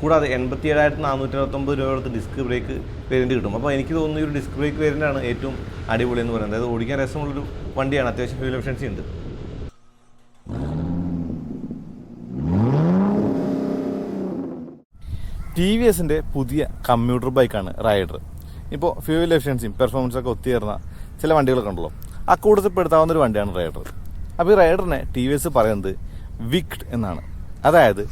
കൂടാതെ 87,429 രൂപ കൊടുത്ത് ഡിസ്ക് ബ്രേക്ക് വേരിയൻറ്റ് കിട്ടും. അപ്പോൾ എനിക്ക് തോന്നുന്നു ഈ ഒരു ഡിസ്ക് ബ്രേക്ക് വേരിയൻ്റാണ് ഏറ്റവും അടിപൊളി എന്ന് പറയുന്നത്. അതായത് ഓടിക്കാൻ രസമുള്ളൊരു വണ്ടിയാണ്, അത്യാവശ്യം ഫ്യൂൽ എഫിഷ്യൻസി ഉണ്ട്. TVSൻ്റെ പുതിയ കമ്മ്യൂട്ടർ ബൈക്കാണ് റൈഡർ. ഇപ്പോൾ ഫ്യൂൽ എഫിഷ്യൻസിയും പെർഫോമൻസൊക്കെ ഒത്തുചേർന്ന ചില വണ്ടികളൊക്കെ ഉണ്ടല്ലോ, ആ കൂട്ടത്തിൽ പെടുത്താവുന്ന ഒരു വണ്ടിയാണ് റൈഡർ. അപ്പോൾ ഈ റൈഡറിനെ TVS പറയുന്നത് വിക്ഡ് എന്നാണ്. അതായത്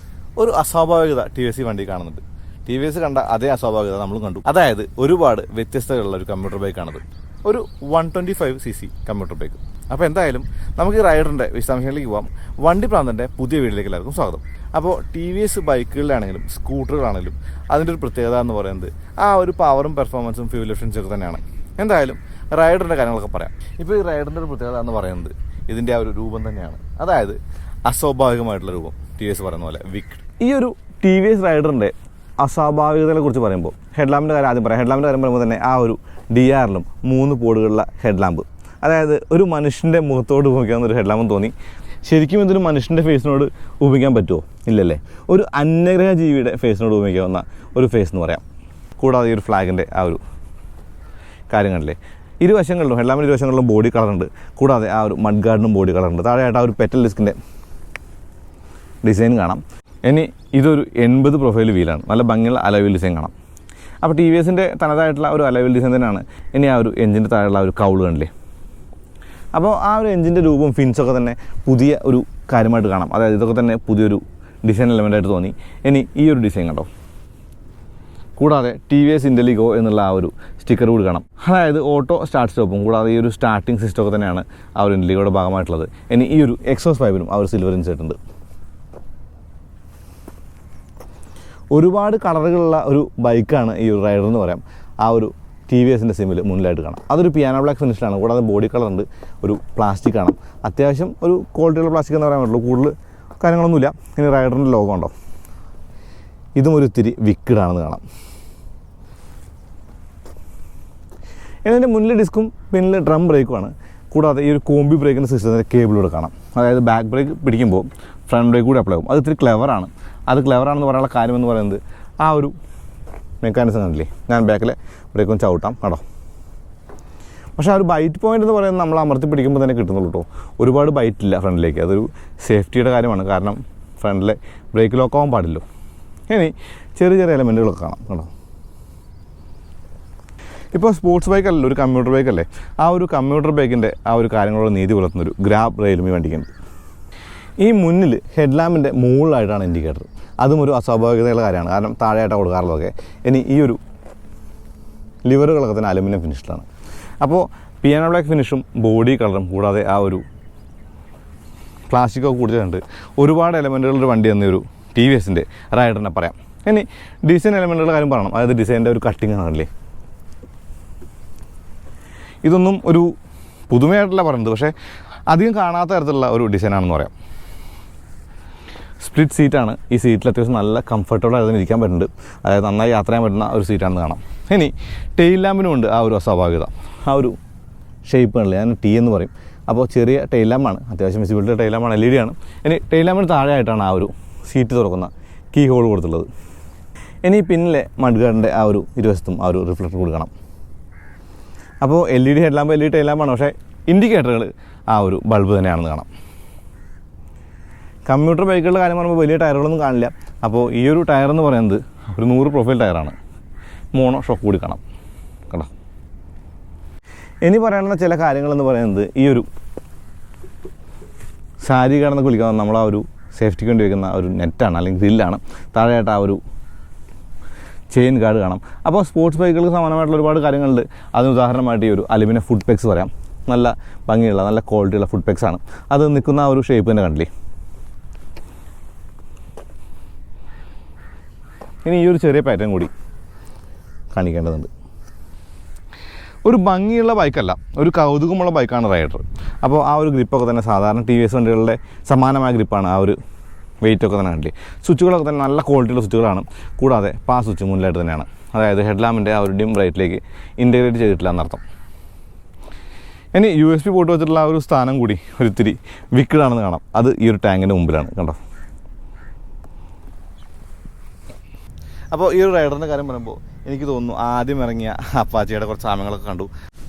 ഒരു അസ്വാഭാവികത TVS ഈ വണ്ടി കാണുന്നുണ്ട്. TVS കണ്ട അതേ അസ്വാഭാവികത നമ്മളും കണ്ടു. അതായത് ഒരുപാട് വ്യത്യസ്തതകളുള്ള ഒരു കമ്പ്യൂട്ടർ ബൈക്കാണത്. ഒരു 125cc കമ്പ്യൂട്ടർ ബൈക്ക്. അപ്പോൾ എന്തായാലും നമുക്ക് ഈ റൈഡറിൻ്റെ വിശദാംശങ്ങളിലേക്ക് പോകാം. വണ്ടിപ്രാന്തൻ്റെ പുതിയ വീഡിയോയിലേക്ക് എല്ലാവർക്കും സ്വാഗതം. അപ്പോൾ TVS ബൈക്കുകളിലാണെങ്കിലും സ്കൂട്ടറുകളാണെങ്കിലും അതിൻ്റെ ഒരു പ്രത്യേകത എന്ന് പറയുന്നത് ആ ഒരു പവറും പെർഫോമൻസും ഫ്യൂൽ എഫിഷ്യൻസും ഒക്കെ തന്നെയാണ്. എന്തായാലും റൈഡറിൻ്റെ കാര്യങ്ങളൊക്കെ പറയാം. ഇപ്പോൾ ഈ റൈഡറിൻ്റെ ഒരു പ്രത്യേകത എന്ന് പറയുന്നത് ഇതിൻ്റെ ആ ഒരു രൂപം തന്നെയാണ്. അതായത് അസ്വാഭാവികമായിട്ടുള്ള രൂപം, TVS പറയുന്ന പോലെ വിക്ഡ്. ഈ ഒരു TVS റൈഡറിൻ്റെ അസ്വാഭാവികതയെ കുറിച്ച് പറയുമ്പോൾ ഹെഡ്ലാമ്പിൻ്റെ കാര്യം ആദ്യം പറയാം. ഹെഡ്ലാമ്പിൻ്റെ കാര്യം പറയുമ്പോൾ തന്നെ ആ ഒരു DRലും 3 പോഡുകളുള്ള ഹെഡ്ലാമ്പ്, അതായത് ഒരു മനുഷ്യൻ്റെ മുഖത്തോട് ഉപയോഗിക്കാവുന്ന ഒരു ഹെഡ്ലാമ്പെന്ന് തോന്നി. ശരിക്കും ഇതൊരു മനുഷ്യൻ്റെ ഫേസിനോട് ഉപയോഗിക്കാൻ പറ്റുമോ? ഇല്ലല്ലേ. ഒരു അന്യഗ്രഹ ജീവിയുടെ ഫേസിനോട് ഉപയോഗിക്കാവുന്ന ഒരു ഫേസ് എന്ന് പറയാം. കൂടാതെ ഈ ഒരു ഫ്ലാഗിൻ്റെ ആ ഒരു കാര്യങ്ങളിലെ ഇരുവശങ്ങളിലും ഹെഡ്ലാമ്പിൻ്റെ ഇരുവശങ്ങളിലും ബോഡി കളറുണ്ട്. കൂടാതെ ആ ഒരു മഡ് ഗാർഡിനും ബോഡി കളറുണ്ട്. താഴെയായിട്ട് ആ ഒരു പെറ്റൽ ഡിസ്കിൻ്റെ ഡിസൈൻ കാണാം. ഇനി ഇതൊരു 80 പ്രൊഫൈൽ വീലാണ്. നല്ല ഭംഗിയുള്ള അലോയ് ഡിസൈൻ കാണാം. അപ്പോൾ TVSൻ്റെ തനതായിട്ടുള്ള ഒരു അലോയ് ഡിസൈൻ തന്നെയാണ്. ഇനി ആ ഒരു എഞ്ചിൻ്റെ താഴെയുള്ള ഒരു കൗള് കണ്ടില്ലേ. അപ്പോൾ ആ ഒരു എഞ്ചിൻ്റെ രൂപവും ഫിൻസൊക്കെ തന്നെ പുതിയ ഒരു കാര്യമായിട്ട് കാണാം. അതായത് ഇതൊക്കെ തന്നെ പുതിയൊരു ഡിസൈൻ എലമെൻ്റായിട്ട് തോന്നി. ഇനി ഈ ഒരു ഡിസൈൻ കണ്ടോ. കൂടാതെ TVS ഇൻ്റലിഗോ എന്നുള്ള ആ ഒരു സ്റ്റിക്കർ കൂടി കാണാം. അതായത് ഓട്ടോ സ്റ്റാർട്ട് സ്റ്റോപ്പും കൂടാതെ ഈ ഒരു സ്റ്റാർട്ടിംഗ് സിസ്റ്റമൊക്കെ തന്നെയാണ് ആ ഒരു ഇൻ്റലിഗോയുടെ ഭാഗമായിട്ടുള്ളത്. ഇനി ഈ ഒരു എക്സോസ് പൈപ്പിനും ആ ഒരു സിൽവർ ഇൻസേർട്ട് ഉണ്ട്. ഒരുപാട് കളറുകളുള്ള ഒരു ബൈക്കാണ് ഈ ഒരു റൈഡർ എന്ന് പറയാം. ആ ഒരു TVSൻ്റെ സിമ്മിൽ മുന്നിലായിട്ട് കാണാം. അതൊരു പിയാനോ ബ്ലാക്ക് ഫിനിഷിലാണ്. കൂടാതെ ബോഡി കളറുണ്ട്. ഒരു പ്ലാസ്റ്റിക് കാണാം. അത്യാവശ്യം ഒരു ക്വാളിറ്റിയുള്ള പ്ലാസ്റ്റിക് എന്ന് പറയാൻ പറ്റുള്ളൂ. കൂടുതൽ കാര്യങ്ങളൊന്നുമില്ല. ഇനി റൈഡറിൻ്റെ ലോഗോ ഉണ്ടോ, ഇതും ഒരു ഇത്തിരി വിക്ഡാണെന്ന് കാണാം. ഇതിൻ്റെ മുന്നിൽ ഡിസ്കും പിന്നിൽ ഡ്രം ബ്രേക്കുമാണ്. കൂടാതെ ഈ ഒരു കോമ്പി ബ്രേക്കിൻ്റെ സിസ്റ്റത്തിൻ്റെ കേബിളൂടെ കാണാം. അതായത് ബാക്ക് ബ്രേക്ക് പിടിക്കുമ്പോൾ ഫ്രണ്ട് ബ്രേക്ക് കൂടി അപ്ലൈ ആകും. അത് ഇത്തിരി ക്ലെവറാണ്. അത് ക്ലെവറാണെന്ന് പറയാനുള്ള കാര്യമെന്ന് പറയുന്നത് ആ ഒരു മെക്കാനിസം കണ്ടില്ലേ. ഞാൻ ബാക്കിലെ ബ്രേക്കൊന്ന് ചവിട്ടാം കേട്ടോ. പക്ഷേ ആ ഒരു ബൈറ്റ് പോയിൻ്റ് എന്ന് പറയുന്നത് നമ്മൾ അമർത്തി പിടിക്കുമ്പോൾ തന്നെ കിട്ടുന്നുള്ളൂ കേട്ടോ. ഒരുപാട് ബൈറ്റില്ല ഫ്രണ്ടിലേക്ക്. അതൊരു സേഫ്റ്റിയുടെ കാര്യമാണ്. കാരണം ഫ്രണ്ടിലെ ബ്രേക്ക് ലോക്കാവാൻ പാടില്ലോ. ഇനി ചെറിയ ചെറിയ എലമെൻറ്റുകളൊക്കെ കാണാം കേട്ടോ. ഇപ്പോൾ സ്പോർട്സ് ബൈക്കല്ലല്ലോ, ഒരു കമ്മ്യൂട്ടർ ബൈക്കല്ലേ. ആ ഒരു കമ്മ്യൂട്ടർ ബൈക്കിൻ്റെ ആ ഒരു കാര്യങ്ങളോട് നീതി പുലർത്തുന്നൊരു ഗ്രാബ് റെയിലും ഈ വണ്ടിക്കുണ്ട്. ഈ മുന്നിൽ ഹെഡ്ലാമ്പിൻ്റെ മുകളിലായിട്ടാണ് ഇൻഡിക്കേറ്റർ. അതും ഒരു അസ്വാഭാവികതയുള്ള കാര്യമാണ്. കാരണം താഴെയായിട്ടാണ് കൊടുക്കാറുള്ളതൊക്കെ. ഇനി ഈ ഒരു ലിവറുകളൊക്കെ തന്നെ അലുമിനിയം ഫിനിഷിലാണ്. അപ്പോൾ പിയാനോ ബ്ലാക്ക് ഫിനിഷും ബോഡി കളറും കൂടാതെ ആ ഒരു പ്ലാസ്റ്റിക്കൊക്കെ കൂടുതലുണ്ട്. ഒരുപാട് എലമെൻറ്റുകളുടെ വണ്ടി എന്നൊരു TVSൻ്റെ റൈഡറിനെ പറയാം. ഇനി ഡിസൈൻ എലമെൻറ്റുകളുടെ കാര്യം പറയണം. അതായത് ഡിസൈൻ്റെ ഒരു കട്ടിങ് ആണല്ലേ. ഇതൊന്നും ഒരു പുതുമയായിട്ടല്ല പറയുന്നത്, പക്ഷേ അധികം കാണാത്ത തരത്തിലുള്ള ഒരു ഡിസൈനാണെന്ന് പറയാം. സ്പ്ലിറ്റ് സീറ്റാണ്. ഈ സീറ്റിൽ അത്യാവശ്യം നല്ല കംഫർട്ടബിൾ ആയിട്ട് ഇരിക്കാൻ പറ്റുന്നുണ്ട്. അതായത് നന്നായി യാത്ര ചെയ്യാൻ പറ്റുന്ന ഒരു സീറ്റാണെന്ന് കാണാം. ഇനി ടെയിൽ ലാമ്പിനും ഉണ്ട് ആ ഒരു അസ്വാഭാവികത. ആ ഒരു ഷേപ്പ് ആണല്ലേ, ഞാൻ T എന്ന് പറയും. അപ്പോൾ ചെറിയ ടെയിൽ ലാമ്പാണ്. അത്യാവശ്യം വിസിബിലിറ്റി ടെയിൽ ലാമ്പാണ്. LED ആണ്. ഇനി ടെയിൽ ലാമ്പിന് താഴെയായിട്ടാണ് ആ ഒരു സീറ്റ് തുറക്കുന്ന കീ ഹോൾ കൊടുത്തുള്ളത്. ഇനി പിന്നിലെ മഡ് ഗാർഡിൻ്റെ ആ ഒരു ഇരുവശത്തും ആ ഒരു റിഫ്ലക്ടർ കൂടി കാണാം. അപ്പോൾ LED head lamp LED tail ലാമ്പാണ്. പക്ഷേ ഇൻഡിക്കേറ്ററുകൾ ആ ഒരു ബൾബ് തന്നെയാണെന്ന് കാണാം. കമ്മ്യൂട്ടർ ബൈക്കുകളുടെ കാര്യം പറയുമ്പോൾ വലിയ ടയറുകളൊന്നും കാണില്ല. അപ്പോൾ ഈ ഒരു ടയർ എന്ന് പറയുന്നത് ഒരു 100 പ്രൊഫൈൽ ടയറാണ്. മോണോ ഷോക്ക് കൂടി കാണാം കേട്ടോ. ഇനി പറയാനുള്ള ചില കാര്യങ്ങളെന്ന് പറയുന്നത് ഈ ഒരു സാരി കിടന്ന് കുളിക്കാൻ നമ്മൾ ആ ഒരു സേഫ്റ്റിക്ക് വേണ്ടി വയ്ക്കുന്ന ഒരു നെറ്റാണ്, അല്ലെങ്കിൽ ഗ്രില്ലാണ്. താഴെയായിട്ട് ആ ഒരു ചെയിൻ ഗാർഡ് കാണാം. അപ്പോൾ സ്പോർട്സ് ബൈക്കുകൾക്ക് സമാനമായിട്ടുള്ള ഒരുപാട് കാര്യങ്ങളുണ്ട്. അതിന് ഉദാഹരണമായിട്ട് ഈ ഒരു അലുമിനിയം ഫുഡ് പെക്സ് പറയാം. നല്ല ഭംഗിയുള്ള നല്ല ക്വാളിറ്റിയുള്ള ഫുഡ് പെക്സ് ആണ്. അത് നിൽക്കുന്ന ആ ഒരു ഷേപ്പ് തന്നെ കണ്ടില്ലേ. ഇനി ഈ ഒരു ചെറിയ പാറ്റേൺ കൂടി കാണിക്കേണ്ടതുണ്ട്. ഒരു ഭംഗിയുള്ള ബൈക്കല്ല, ഒരു കൗതുകമുള്ള ബൈക്കാണ് റൈഡർ. അപ്പോൾ ആ ഒരു ഗ്രിപ്പൊക്കെ തന്നെ സാധാരണ TVS വണ്ടികളുടെ സമാനമായ ഗ്രിപ്പാണ്. ആ ഒരു വെയിറ്റൊക്കെ തന്നെ കണ്ടില്ലേ. സ്വിച്ചുകളൊക്കെ തന്നെ നല്ല ക്വാളിറ്റിയുള്ള സ്വിച്ചുകളാണ്. കൂടാതെ പാസ് സ്വിച്ച് മുന്നിലായിട്ട് തന്നെയാണ്. അതായത് ഹെഡ്ലാമ്പിൻ്റെ ആ ഒരു ഡിം ബ്രൈറ്റിലേക്ക് ഇൻറ്റഗ്രേറ്റ് ചെയ്തിട്ടില്ല എന്നർത്ഥം. ഇനി USB പോർട്ട് വെച്ചിട്ടുള്ള ആ ഒരു സ്ഥാനം കൂടി ഒരിത്തിരി വിക്ഡാണെന്ന് കാണാം. അത് ഈ ഒരു ടാങ്കിൻ്റെ മുമ്പിലാണ് കണ്ടോ. അപ്പോൾ ഈ ഒരു റൈഡറിൻ്റെ കാര്യം പറയുമ്പോൾ എനിക്ക് തോന്നുന്നു ആദ്യം ഇറങ്ങിയ അപ്പാച്ചയുടെ കുറച്ച് സാമ്യങ്ങളൊക്കെ കണ്ടു.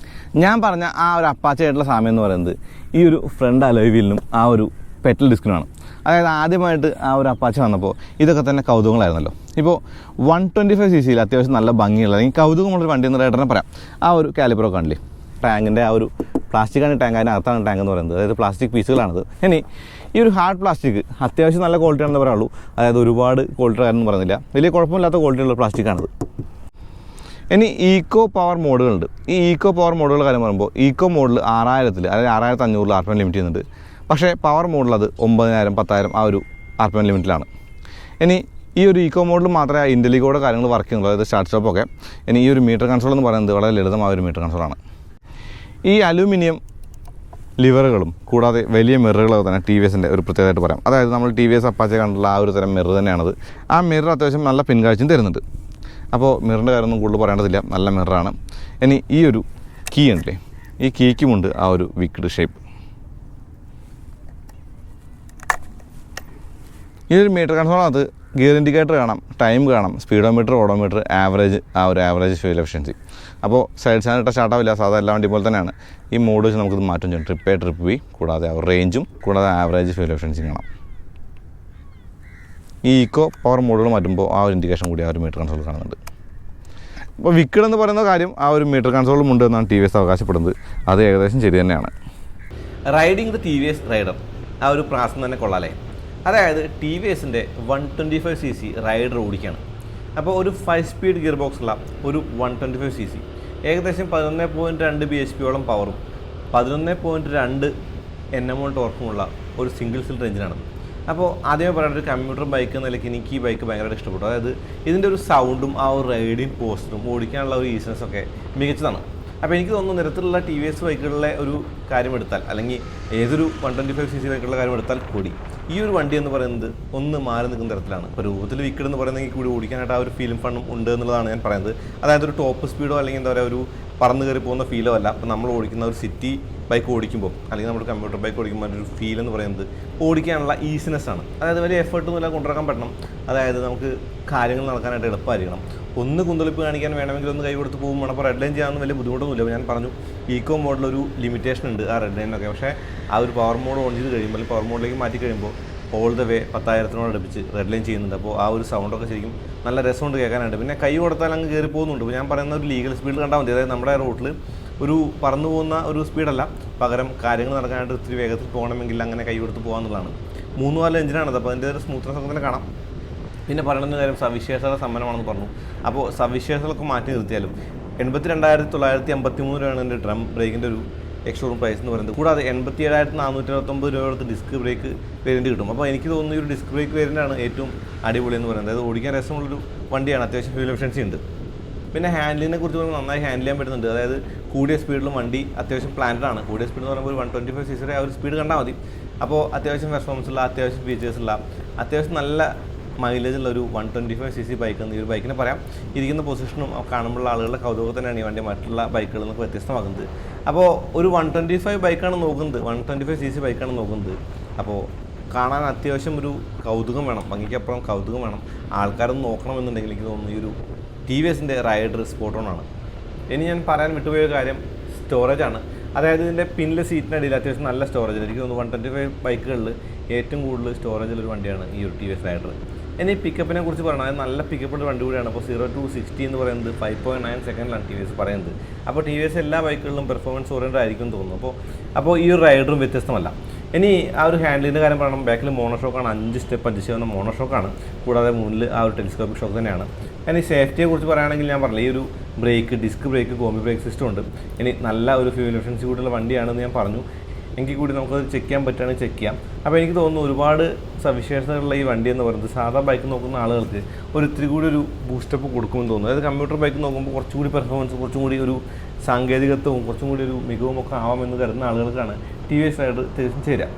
ഞാൻ പറഞ്ഞ ആ ഒരു അപ്പാച്ചയായിട്ടുള്ള സാമ്യം എന്ന് പറയുന്നത് ഈ ഒരു ഫ്രണ്ട് അലോയ് വീലിനും ആ ഒരു പെറ്റൽ ഡിസ്കിനുമാണ്. അതായത് ആദ്യമായിട്ട് ആ ഒരു അപ്പാച്ച വന്നപ്പോൾ ഇതൊക്കെ തന്നെ കൗതുകങ്ങളായിരുന്നല്ലോ. ഇപ്പോൾ 125cc അത്യാവശ്യം നല്ല ഭംഗിയുള്ള അല്ലെങ്കിൽ കൗതുകമുള്ളൊരു വണ്ടി എന്ന് റൈഡറിനെ പറയാം. ആ ഒരു കാലിബറൊക്കെ കാണില്ലേ, ടാങ്കിൻ്റെ ആ ഒരു പ്ലാസ്റ്റിക്കാണ് ടാങ്ക്, അതിനകത്താണ് ടാങ്ക് എന്ന് പറയുന്നത്. അതായത് പ്ലാസ്റ്റിക് പീസുകളാണത്. ഇനി ഈ ഒരു ഹാർഡ് പ്ലാസ്റ്റിക് അത്യാവശ്യം നല്ല ക്വാളിറ്റി ആണെന്ന് പറയുള്ളൂ. അതായത് ഒരുപാട് ക്വാളിറ്റി ആണെന്ന് പറയുന്നില്ല, വലിയ കുഴപ്പമില്ലാത്ത ക്വാളിറ്റിയുള്ള പ്ലാസ്റ്റിക്കാണത്. ഇനി ഈക്കോ പവർ മോഡുകളുണ്ട്. ഈ ഈക്കോ പവർ മോഡുകളുടെ കാര്യം പറയുമ്പോൾ ഈക്കോ മോഡിൽ 6000 അതായത് 6500 RPM ലിമിറ്റ് ചെയ്യുന്നുണ്ട്. പക്ഷേ പവർ മോഡിൽ അത് 9000 10,000 ആ ഒരു RPM ലിമിറ്റിലാണ്. ഇനി ഈ ഒരു ഈക്കോ മോഡിൽ മാത്രമേ ഇൻ്റലിഗോയുടെ കാര്യങ്ങൾ വർക്ക് ചെയ്യുന്നുള്ളൂ, അതായത് സ്റ്റാർട്ട് സ്റ്റോപ്പൊക്കെ. ഇനി ഈ ഒരു മീറ്റർ കൺസോൾ എന്ന് പറയുന്നത് വളരെ ലളിതമായ ഒരു മീറ്റർ കൺസോളാണ്. ഈ അലൂമിനിയം ലിവറുകളും കൂടാതെ വലിയ മിററുകളൊക്കെ തന്നെ TVSൻ്റെ ഒരു പ്രത്യേകമായിട്ട് പറയാം. അതായത് നമ്മൾ TVS അപ്പാച്ച കണ്ടുള്ള ആ ഒരു തരം മിറർ തന്നെയാണത്. ആ മിറർ അത്യാവശ്യം നല്ല പിൻകാഴ്ചയും തരുന്നുണ്ട്. അപ്പോൾ മിററിൻ്റെ കാര്യമൊന്നും കൂടുതൽ പറയേണ്ടതില്ല, നല്ല മിററാണ്. ഇനി ഈ ഒരു കീ ഉണ്ടല്ലേ, ഈ കീക്കുമുണ്ട് ആ ഒരു വിക്ഡ് ഷേപ്പ്. ഈ ഒരു മീറ്റർ കൺസോളിനകത്ത് ഗിയർ ഇൻഡിക്കേറ്റർ കാണാം, ടൈം കാണാം, സ്പീഡോമീറ്റർ, ഓഡോമീറ്റർ, ആവറേജ്, ആ ഒരു ആവറേജ് ഫ്യൂൽ എഫിഷ്യൻസി. അപ്പോൾ സൈഡ് സ്റ്റാൻഡ് സ്റ്റാർട്ടാവില്ല, സാധാരണ എല്ലാ വണ്ടി പോലെ തന്നെയാണ്. ഈ മോഡ് വെച്ച് നമുക്കിത് മാറ്റം ചെയ്യും, ട്രിപ്പ് എ ട്രിപ്പ് ബി, കൂടാതെ ആ റേഞ്ചും കൂടാതെ ആവറേജ് ഫ്യൂൽ എഫിഷ്യൻസിയും കാണാം. ഈ ഈക്കോ പവർ മോഡുകൾ മാറ്റുമ്പോൾ ആ ഒരു ഇൻഡിക്കേഷൻ കൂടി ആ ഒരു മീറ്റർ കൺസോൾ കാണുന്നുണ്ട്. അപ്പോൾ വിക്കഡ് എന്ന് പറയുന്ന കാര്യം ആ ഒരു മീറ്റർ കൺസോളും ഉണ്ട് എന്നാണ് TVS അവകാശപ്പെടുന്നത്. അത് ഏകദേശം ശരി തന്നെയാണ്. റൈഡിങ് ദ TVS റൈഡർ ആ ഒരു പ്രാസം തന്നെ കൊള്ളാലേ. അതായത് TVSൻ്റെ 125cc റൈഡർ ഓടിക്കുകയാണ്. അപ്പോൾ ഒരു 5 സ്പീഡ് ഗിയർ ബോക്സുള്ള ഒരു 125cc ഏകദേശം 11.2 bhp പവറും 11.2 Nm ടോർക്കുമുള്ള ഒരു സിംഗിൾ സിലിണ്ടർ എഞ്ചിനാണ്. അപ്പോൾ ആദ്യമേ പറയുന്ന ഒരു കമ്മ്യൂട്ടർ ബൈക്ക് എന്ന നിലയ്ക്ക് എനിക്ക് ഈ ബൈക്ക് ഭയങ്കരമായിട്ട് ഇഷ്ടപ്പെട്ടു. അതായത് ഇതിൻ്റെ ഒരു സൗണ്ടും ആ ഒരു റൈഡിങ് പോസ്റ്ററും ഓടിക്കാനുള്ള ഒരു ഈസിനെസ്സൊക്കെ മികച്ചതാണ്. അപ്പോൾ എനിക്ക് തോന്നുന്നു നിരത്തിലുള്ള TVS ബൈക്കുകളിലെ ഒരു കാര്യം എടുത്താൽ, അല്ലെങ്കിൽ ഏതൊരു 125cc ബൈക്കുകളുടെ കാര്യം എടുത്താൽ കൂടി ഈ ഒരു വണ്ടി എന്ന് പറയുന്നത് ഒന്ന് മാറി നിൽക്കുന്ന തരത്തിലാണ്. ഇപ്പോൾ രൂപത്തിൽ വിക്കഡ് എന്ന് പറയുന്നെങ്കിൽ കൂടി ഓടിക്കാനായിട്ട് ആ ഒരു ഫീലും ഫണ്ണും ഉണ്ട് എന്നുള്ളതാണ് ഞാൻ പറയുന്നത്. അതായത് ഒരു ടോപ്പ് സ്പീഡോ അല്ലെങ്കിൽ എന്താ പറയുക ഒരു പറന്ന് കയറി പോകുന്ന ഫീലോ അല്ല. അപ്പോൾ നമ്മൾ ഓടിക്കുന്ന ഒരു സിറ്റി ബൈക്ക് ഓടിക്കുമ്പോൾ അല്ലെങ്കിൽ നമ്മൾ കമ്പ്യൂട്ടർ ബൈക്ക് ഓടിക്കുമ്പോൾ ഒരു ഫീൽ എന്ന് പറയുന്നത് ഓടിക്കാനുള്ള ഈസിനെസ്സാണ്. അതായത് വലിയ എഫേർട്ടൊന്നുമില്ല കൊണ്ടുവരാൻ പറ്റണം. അതായത് നമുക്ക് കാര്യങ്ങൾ നടക്കാനായിട്ട് എളുപ്പമായിരിക്കണം. ഒന്ന് കുന്തളിപ്പ് കാണിക്കാൻ വേണമെങ്കിൽ ഒന്ന് കൈ കൊടുത്ത് പോകും വേണം. അപ്പോൾ റെഡ് ലൈൻ ചെയ്യാനൊന്നും വലിയ ബുദ്ധിമുട്ടൊന്നുമില്ല. ഞാൻ പറഞ്ഞു ഈക്കോ മോഡിലൊരു ലിമിറ്റേഷൻ ഉണ്ട് ആ റെഡ് ലൈനൊക്കെ. പക്ഷേ ആ ഒരു പവർ മോഡ് ഓൺ ചെയ്ത് കഴിയുമ്പോൾ പവർ മോഡിലേക്ക് മാറ്റി കഴിയുമ്പോൾ ഓൾ ദ വേ 10,000 അടുപ്പിച്ച് റെഡ് ലൈൻ ചെയ്യുന്നുണ്ട്. അപ്പോൾ ആ ഒരു സൗണ്ടൊക്കെ ശരിക്കും നല്ല രസമുണ്ട് കേൾക്കാനായിട്ട്. പിന്നെ കൈ കൊടുത്താൽ അങ്ങ് കയറി പോകുന്നുണ്ട്. ഇപ്പോൾ ഞാൻ പറയുന്ന ഒരു ലീഗൽ സ്പീഡ് കണ്ടാൽ മതി. അതായത് നമ്മുടെ റൂട്ടിൽ ഒരു പറന്നു പോകുന്ന ഒരു സ്പീഡല്ല, പകരം കാര്യങ്ങൾ നടക്കാനായിട്ട് ഒത്തിരി വേഗത്തിൽ പോകണമെങ്കിൽ അങ്ങനെ കൈ കൊടുത്ത് പോകാമെന്നുള്ളതാണ്. 3-4 എഞ്ചിനാണത്. അപ്പോൾ അതിൻ്റെ ഒരു സ്മൂത്ത്നെസ് ഒക്കെ തന്നെ കാണാം. പിന്നെ പറയുന്ന കാര്യം സവിശേഷത സമ്പന്നമാണെന്ന് പറഞ്ഞു. അപ്പോൾ സവിശേഷതകളൊക്കെ മാറ്റി നിർത്തിയാലും 82,953 രൂപയാണ് എൻ്റെ ഡ്രം ബ്രേക്കിൻ്റെ ഒരു എക്സ്ഷോറൂം പ്രൈസ് എന്ന് പറയുന്നത്. കൂടാതെ 87,429 രൂപ കൊടുത്ത് ഡിസ്ക് ബ്രേക്ക് വേരിയൻറ്റ് കിട്ടും. അപ്പോൾ എനിക്ക് തോന്നുന്നു ഈ ഒരു ഡിസ്ക് ബ്രേക്ക് വേരിയൻ്റാണ് ഏറ്റവും അടിപൊളി എന്ന് പറയുന്നത്. അതായത് ഓടിക്കാൻ രസമുള്ളൊരു വണ്ടിയാണ്, അത്യാവശ്യം ഫ്യൂൽ എഫിഷ്യൻസി ഉണ്ട്. പിന്നെ ഹാൻഡിലിനെ കുറിച്ച് പറയുമ്പോൾ നന്നായി ഹാൻഡിൽ ചെയ്യാൻ പറ്റുന്നുണ്ട്. അതായത് കൂടിയ സ്പീഡിലും വണ്ടി അത്യാവശ്യം പ്ലാൻഡാണ്. കൂടിയ സ്പീഡ് എന്ന് പറയുമ്പോൾ ഒരു 125cc ആ ഒരു സ്പീഡ് കണ്ടാൽ മതി. അപ്പോൾ അത്യാവശ്യം പെർഫോമൻസ് ഉള്ള, അത്യാവശ്യം ഫീച്ചേഴ്സുള്ള, അത്യാവശ്യം നല്ല മൈലേജ് ഉള്ള ഒരു 125cc ബൈക്ക് എന്ന് ഈ ഒരു ബൈക്കിനെ പറയാം. ഇരിക്കുന്ന പൊസിഷനും കാണുമ്പോഴുള്ള ആളുകളുടെ കൗതുകം തന്നെയാണ് ഈ വണ്ടി മറ്റുള്ള ബൈക്കുകളിൽ നിന്ന് വ്യത്യസ്തമാക്കുന്നത്. അപ്പോൾ ഒരു 125 ബൈക്കാണ് നോക്കുന്നത്, 125cc ബൈക്കാണ് നോക്കുന്നത്. അപ്പോൾ കാണാൻ അത്യാവശ്യം ഒരു കൗതുകം വേണം, ഭംഗിക്കപ്പുറം കൗതുകം വേണം. ആൾക്കാരൊന്ന് നോക്കണമെന്നുണ്ടെങ്കിൽ എനിക്ക് തോന്നുന്നു ഈ ഒരു TVSൻ്റെ റൈഡർ സ്പോട്ടോണാണ്. ഇനി ഞാൻ പറയാൻ വിട്ടുപോയ കാര്യം സ്റ്റോറേജാണ്. അതായത് ഇതിൻ്റെ പിന്നിലെ സീറ്റിനടിയിൽ അത്യാവശ്യം നല്ല സ്റ്റോറേജ്. എനിക്ക് തോന്നുന്നു 125 ബൈക്കുകളിൽ ഏറ്റവും കൂടുതൽ സ്റ്റോറേജുള്ളൊരു വണ്ടിയാണ് ഈ ഒരു TVS റൈഡർ. ഇനി പിക്കപ്പിനെ കുറിച്ച് പറയണം. അത് നല്ല പിക്കപ്പുള്ള വണ്ടി കൂടിയാണ്. അപ്പോൾ 0 to 60 എന്ന് പറയുന്നത് 5.9 സെക്കൻഡിലാണ് TVS പറയുന്നത്. അപ്പോൾ TVS എല്ലാ ബൈക്കുകളിലും പെർഫോമൻസ് ഓറിയൻറ്റഡ് ആയിരിക്കും എന്ന് തോന്നുന്നു. അപ്പോൾ ഈ ഒരു റൈഡറും വ്യത്യസ്തമല്ല. ഇനി ആ ഒരു ഹാൻഡിലിൻ്റെ കാര്യം പറയണം. ബാക്കിൽ മോണോഷോക്കാണ്, 5 സ്റ്റെപ്പ് അഡ്ജസ്റ്റ് ചെയ്യുന്ന മോണോഷോക്കാണ്. കൂടാതെ മുന്നിൽ ആ ഒരു ടെലിസ്കോപ്പിക് ഷോക്ക് തന്നെയാണ്. ഇനി സേഫ്റ്റിയെ കുറിച്ച് പറയുകയാണെങ്കിൽ ഞാൻ പറഞ്ഞില്ല, ഈ ഒരു brake, disc brake, combi brake system ഉണ്ട്. ഇനി നല്ല ഒരു ഫ്യൂൽ എഫിഷ്യൻസി കൂടിയുള്ള വണ്ടിയാണെന്ന് ഞാൻ പറഞ്ഞു. എങ്കിൽ കൂടി നമുക്കത് ചെക്ക് ചെയ്യാൻ പറ്റുകയാണെങ്കിൽ ചെക്ക് ചെയ്യാം. അപ്പോൾ എനിക്ക് തോന്നുന്നു ഒരുപാട് സവിശേഷതകളുള്ള ഈ വണ്ടി എന്ന് പറയുന്നത് സാധാ ബൈക്ക് നോക്കുന്ന ആളുകൾക്ക് ഒരു ഇത്തിരി കൂടി ഒരു ബൂസ്റ്റപ്പ് കൊടുക്കുമെന്ന് തോന്നുന്നു. അതായത് കമ്പ്യൂട്ടർ ബൈക്ക് നോക്കുമ്പോൾ കുറച്ചും കൂടി പെർഫോമൻസ്, കുറച്ചും കൂടി ഒരു സാങ്കേതികത്വവും കുറച്ചും കൂടി ഒരു മികവും ഒക്കെ ആവാമെന്ന് കരുതുന്ന ആളുകൾക്കാണ് TVS റൈഡർ തീർച്ചയായും ചേരുക.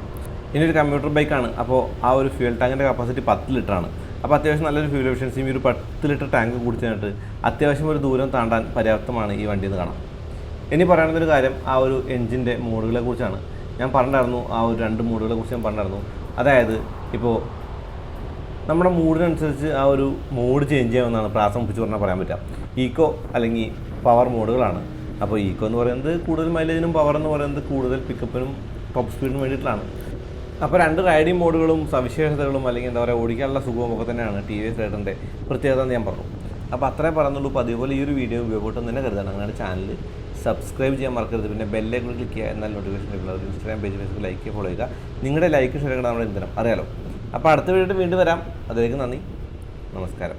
ഇനി ഒരു കമ്പ്യൂട്ടർ ബൈക്കാണ്. അപ്പോൾ ആ ഒരു ഫ്യൂൽ ടാങ്കിൻ്റെ കപ്പാസിറ്റി 10 ലിറ്ററാണ്. അപ്പോൾ അത്യാവശ്യം നല്ലൊരു ഫ്യൂൽ എഫിഷ്യൻസിയും ഒരു 10 ലിറ്റർ ടാങ്ക് കുടിച്ചിട്ട് അത്യാവശ്യം ഒരു ദൂരം താണ്ടാൻ പര്യാപ്തമാണ് ഈ വണ്ടിയിൽ നിന്ന് കാണാം. ഇനി പറയുന്നൊരു കാര്യം ആ ഒരു എൻജിൻ്റെ മോഡുകളെ കുറിച്ചാണ്. ഞാൻ പറഞ്ഞിരുന്നു, ആ ഒരു 2 മോഡുകളെ കുറിച്ച് ഞാൻ പറഞ്ഞിരുന്നു. അതായത് ഇപ്പോൾ നമ്മുടെ മൂഡിനനുസരിച്ച് ആ ഒരു മോഡ് ചേഞ്ച് ചെയ്യാമെന്നാണ് പ്രാസം പിടിച്ച് പറഞ്ഞാൽ പറയാൻ പറ്റുക. ഈക്കോ അല്ലെങ്കിൽ പവർ മോഡുകളാണ്. അപ്പോൾ ഈക്കോ എന്ന് പറയുന്നത് കൂടുതൽ മൈലേജിനും, പവർ എന്ന് പറയുന്നത് കൂടുതൽ പിക്കപ്പിനും ടോപ്പ് സ്പീഡിനും വേണ്ടിയിട്ടാണ്. അപ്പോൾ 2 റൈഡിങ് മോഡുകളും സവിശേഷതകളും അല്ലെങ്കിൽ എന്താ പറയുക ഓടിക്കാനുള്ള സുഖവും ഒക്കെ തന്നെയാണ് TVS റൈഡറിൻ്റെ പ്രത്യേകത എന്ന് ഞാൻ പറഞ്ഞു. അപ്പോൾ അത്രേ പറയുന്നുള്ളൂ. അപ്പോൾ അതേപോലെ ഈ ഒരു വീഡിയോ ഉപയോഗപ്പെട്ടെന്ന് തന്നെ കരുതണം. അങ്ങനെ ചാനൽ സബ്സ്ക്രൈബ് ചെയ്യാൻ മറക്കരുത്. പിന്നെ ബെല്ലേക്കൂടി ക്ലിക്ക് ചെയ്യുക, എന്നാൽ നോട്ടിഫിക്കേഷൻ ലഭിക്കുന്നത്. ഇൻസ്റ്റാഗ്രാം പേജ്, ഫേസ്ബുക്ക് ലൈക്ക് ചെയ്യുക, ഫോളോ ചെയ്യുക. നിങ്ങളുടെ ലൈക്ക് ഷെയർ നമ്മുടെ ഇന്ധനം അറിയാലോ. അപ്പോൾ അടുത്ത വീഡിയോ വീണ്ടും വരാം. അതിലേക്ക് നന്ദി, നമസ്കാരം.